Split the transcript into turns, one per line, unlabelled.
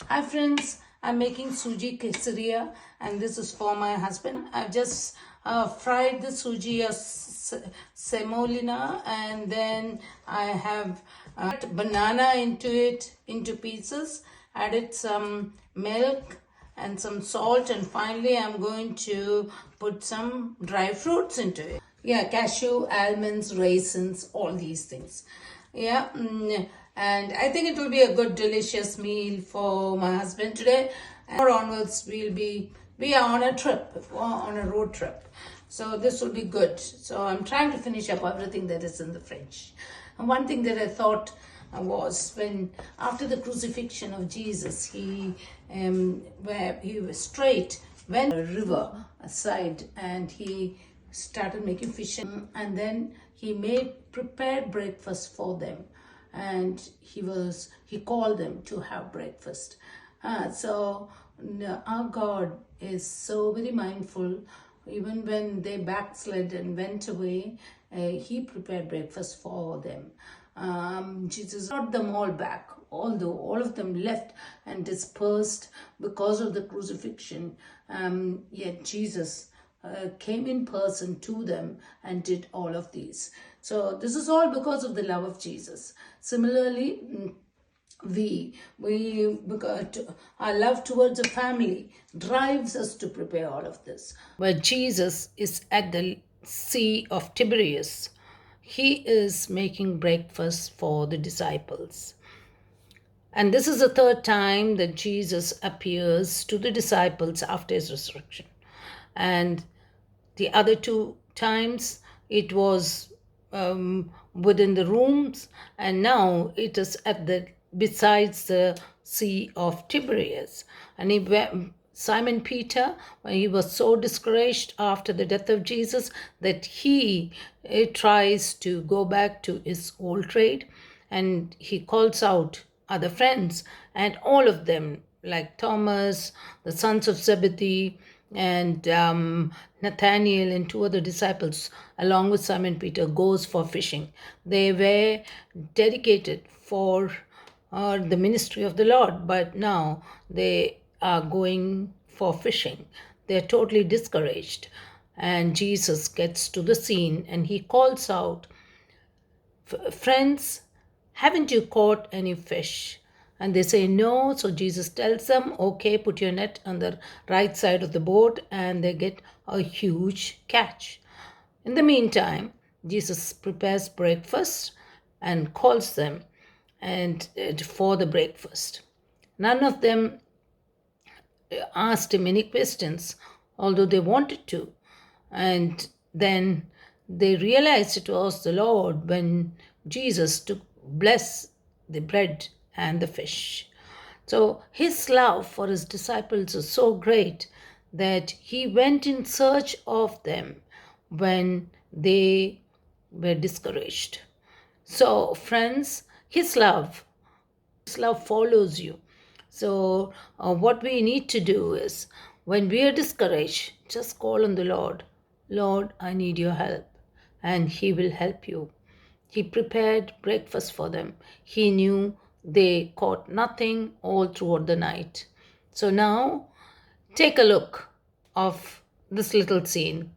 Hi friends, I'm making suji quesadilla and this is for my husband. I've just fried the suji semolina and then I have cut banana into it into pieces, added some milk and some salt, and finally I'm going to put some dry fruits into it. Yeah, cashew, almonds, raisins, all these things. Yeah, and I think it will be a good, delicious meal for my husband today. And onwards, we are on a trip, on a road trip. So this will be good. So I'm trying to finish up everything that is in the fridge. And one thing that I thought was when after the crucifixion of Jesus, where he was straight went to a river aside and he started making fish, and then he made prepared breakfast for them, and he called them to have breakfast. So our God is so very mindful. Even when they backslid and went away, he prepared breakfast for them. Jesus brought them all back, although all of them left and dispersed because of the crucifixion. Yet Jesus came in person to them and did all of these. So this is all because of the love of Jesus. Similarly, our love towards a family drives us to prepare all of this. Where Jesus is at the Sea of Tiberias, he is making breakfast for the disciples. And this is the third time that Jesus appears to the disciples after his resurrection. And the other two times it was within the rooms, and now it is at the besides the Sea of Tiberias. And Simon Peter, when he was so discouraged after the death of Jesus that he tries to go back to his old trade, and he calls out other friends, and all of them, like Thomas, the sons of Zebedee, and Nathaniel and two other disciples, along with Simon Peter, goes for fishing. They were dedicated for the ministry of the Lord, but now they are going for fishing. They're totally discouraged. And Jesus gets to the scene and he calls out, "Friends, haven't you caught any fish?" And they say no. So Jesus tells them, okay, put your net on the right side of the boat, and they get a huge catch. In the meantime, Jesus prepares breakfast and calls them and for the breakfast. None of them asked him any questions, although they wanted to. And then they realized it was the Lord when Jesus took bless the bread and the fish. So his love for his disciples is so great that he went in search of them when they were discouraged. So friends, his love follows you. So what we need to do is, when we are discouraged, just call on the Lord. Lord, I need your help. And he will help you. He prepared breakfast for them. He knew they caught nothing all throughout the night. So now take a look of this little scene.